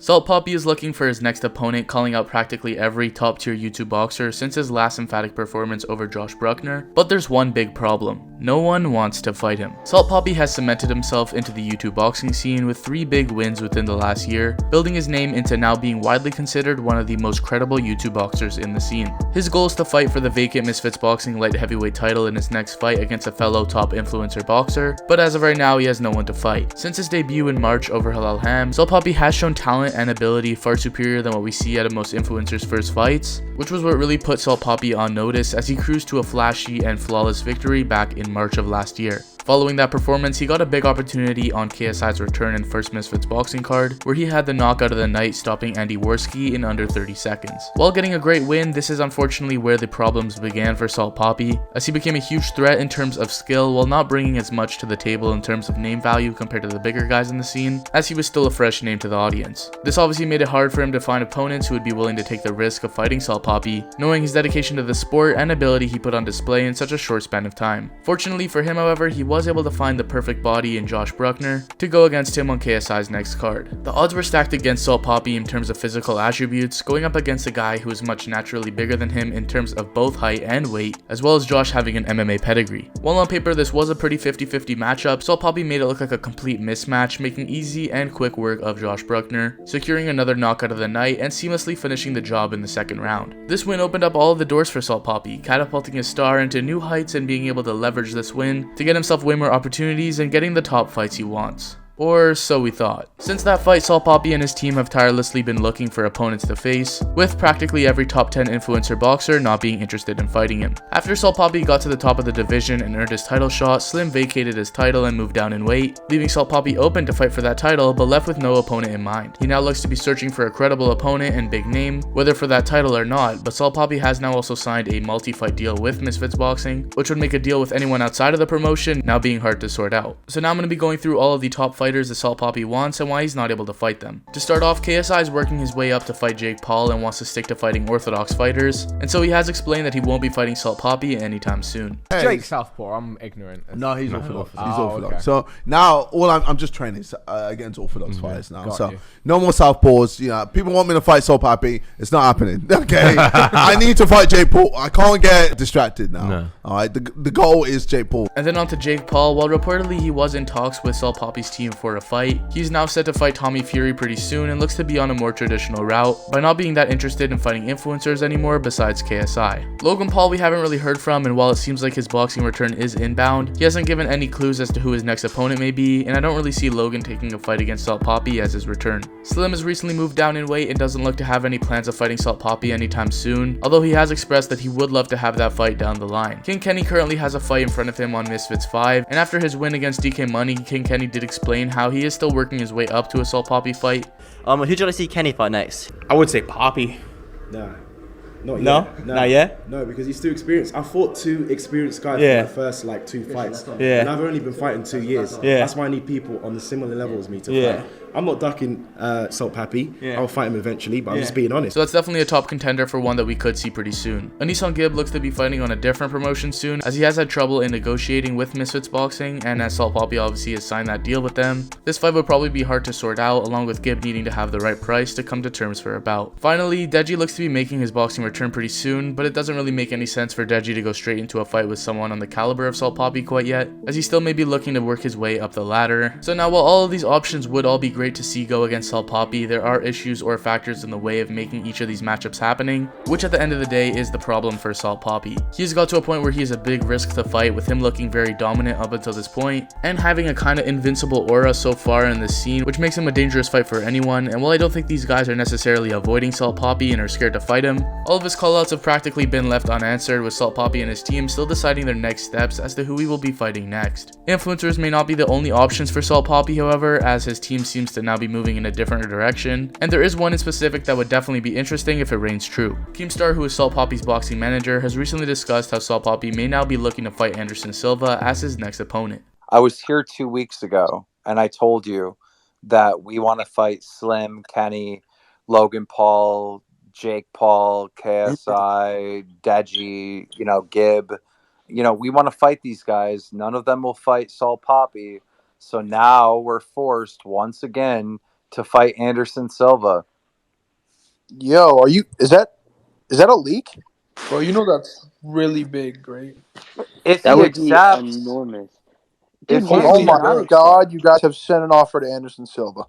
Salt Papi is looking for his next opponent, calling out practically every top tier YouTube boxer since his last emphatic performance over Josh Bruckner, but there's one big problem. No one wants to fight him. Salt Papi has cemented himself into the YouTube boxing scene with 3 big wins within the last year, building his name into now being widely considered one of the most credible YouTube boxers in the scene. His goal is to fight for the vacant Misfits Boxing light heavyweight title in his next fight against a fellow top influencer boxer, but as of right now he has no one to fight. Since his debut in March over Halal Ham, Salt Papi has shown talent and ability far superior than what we see out of most influencers' first fights, which was what really put Salt Papi on notice as he cruised to a flashy and flawless victory back in March of last year. Following that performance, he got a big opportunity on KSI's return and first Misfits boxing card, where he had the knockout of the night, stopping Andy Worski in under 30 seconds. While getting a great win, this is unfortunately where the problems began for Salt Papi, as he became a huge threat in terms of skill while not bringing as much to the table in terms of name value compared to the bigger guys in the scene, as he was still a fresh name to the audience. This obviously made it hard for him to find opponents who would be willing to take the risk of fighting Salt Papi, knowing his dedication to the sport and ability he put on display in such a short span of time. Fortunately for him, however, he was able to find the perfect body in Josh Bruckner to go against him on KSI's next card. The odds were stacked against Salt Papi in terms of physical attributes, going up against a guy who is much naturally bigger than him in terms of both height and weight, as well as Josh having an MMA pedigree. While on paper this was a pretty 50-50 matchup, Salt Papi made it look like a complete mismatch, making easy and quick work of Josh Bruckner, securing another knockout of the night and seamlessly finishing the job in the second round. This win opened up all of the doors for Salt Papi, catapulting his star into new heights and being able to leverage this win to get himself way more opportunities and getting the top fights he wants. Or so we thought. Since that fight, Salt Papi and his team have tirelessly been looking for opponents to face, with practically every top 10 influencer boxer not being interested in fighting him. After Salt Papi got to the top of the division and earned his title shot, Slim vacated his title and moved down in weight, leaving Salt Papi open to fight for that title but left with no opponent in mind. He now looks to be searching for a credible opponent and big name, whether for that title or not, but Salt Papi has now also signed a multi-fight deal with Misfits Boxing, which would make a deal with anyone outside of the promotion now being hard to sort out. So now I'm going to be going through all of the top fighters that Salt Papi wants and why he's not able to fight them. To start off, KSI is working his way up to fight Jake Paul and wants to stick to fighting orthodox fighters, and so he has explained that he won't be fighting Salt Papi anytime soon. Hey. Jake Southpaw, I'm ignorant. No, he's orthodox. He's orthodox. Okay. So now all I'm just training against orthodox fighters now. Got So you. no more southpaws. You know, people want me to fight Salt Papi. It's not happening. Okay, I need to fight Jake Paul. I can't get distracted now. No. All right, the goal is Jake Paul. And then on to Jake Paul. While reportedly he was in talks with Salt Papi's team for a fight, he's now set to fight Tommy Fury pretty soon and looks to be on a more traditional route by not being that interested in fighting influencers anymore besides KSI. Logan Paul we haven't really heard from, and while it seems like his boxing return is inbound, he hasn't given any clues as to who his next opponent may be, and I don't really see Logan taking a fight against Salt Papi as his return. Slim has recently moved down in weight and doesn't look to have any plans of fighting Salt Papi anytime soon, although he has expressed that he would love to have that fight down the line. King Kenny currently has a fight in front of him on Misfits 5, and after his win against DK Money, King Kenny did explain how he is still working his way up to a Salt Papi fight. Who do you want to see Kenny fight next? I would say Papi. Nah. Not No? yet. Not yet? No, because he's too experienced. I fought 2 experienced guys Yeah. for the first 2 fights. Yeah. And I've only been fighting 2 years. Yeah. That's why I need people on the similar level as me to Yeah. fight. I'm not ducking Salt Papi. Yeah. I'll fight him eventually, but I'm Yeah. just being honest. So that's definitely a top contender for one that we could see pretty soon. Anisan Gibb looks to be fighting on a different promotion soon, as he has had trouble in negotiating with Misfits Boxing, and as Salt Papi obviously has signed that deal with them, this fight would probably be hard to sort out, along with Gibb needing to have the right price to come to terms for a bout. Finally, Deji looks to be making his boxing return pretty soon, but it doesn't really make any sense for Deji to go straight into a fight with someone on the caliber of Salt Papi quite yet, as he still may be looking to work his way up the ladder. So now while all of these options would all be great to see go against Salt Papi, there are issues or factors in the way of making each of these matchups happening, which at the end of the day is the problem for Salt Papi. He's got to a point where he is a big risk to fight, with him looking very dominant up until this point, and having a kind of invincible aura so far in this scene, which makes him a dangerous fight for anyone. And while I don't think these guys are necessarily avoiding Salt Papi and are scared to fight him, all of his callouts have practically been left unanswered, with Salt Papi and his team still deciding their next steps as to who he will be fighting next. Influencers may not be the only options for Salt Papi, however, as his team seems to now be moving in a different direction, and there is one in specific that would definitely be interesting if it reigns true. Keemstar, who is Salt Papi's boxing manager, has recently discussed how Salt Papi may now be looking to fight Anderson Silva as his next opponent. I was here 2 weeks ago, and I told you that we want to fight Slim, Kenny, Logan Paul, Jake Paul, KSI, Deji, Gibb. We want to fight these guys. None of them will fight Salt Papi. So now we're forced once again to fight Anderson Silva. Yo, are you? Is that a leak? Bro, you know that's really big, right? If That he would be accepts, enormous. if Dude, he, why Oh would he my not accept? God! You guys have sent an offer to Anderson Silva.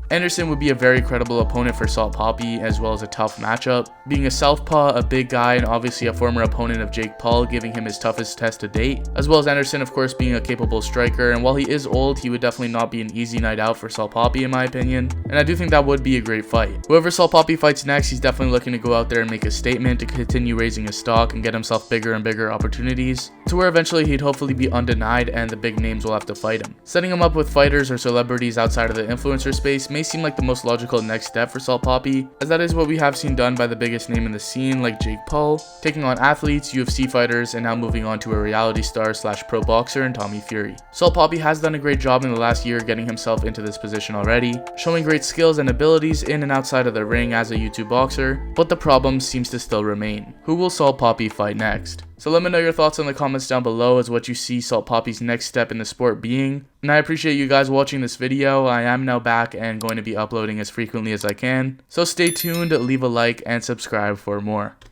Anderson would be a very credible opponent for Salt Papi, as well as a tough matchup. Being a southpaw, a big guy, and obviously a former opponent of Jake Paul, giving him his toughest test to date. As well as Anderson, of course, being a capable striker, and while he is old, he would definitely not be an easy night out for Salt Papi in my opinion, and I do think that would be a great fight. Whoever Salt Papi fights next, he's definitely looking to go out there and make a statement to continue raising his stock and get himself bigger and bigger opportunities, to where eventually he'd hopefully be undenied and the big names will have to fight him. Setting him up with fighters or celebrities outside of the influencer space may seem like the most logical next step for Salt Papi, as that is what we have seen done by the biggest name in the scene like Jake Paul, taking on athletes, UFC fighters, and now moving on to a reality star / pro boxer in Tommy Fury. Salt Papi has done a great job in the last year getting himself into this position already, showing great skills and abilities in and outside of the ring as a YouTube boxer, but the problem seems to still remain. Who will Salt Papi fight next? So let me know your thoughts in the comments down below as what you see Salt Papi's next step in the sport being. And I appreciate you guys watching this video. I am now back and going to be uploading as frequently as I can. So stay tuned, leave a like, and subscribe for more.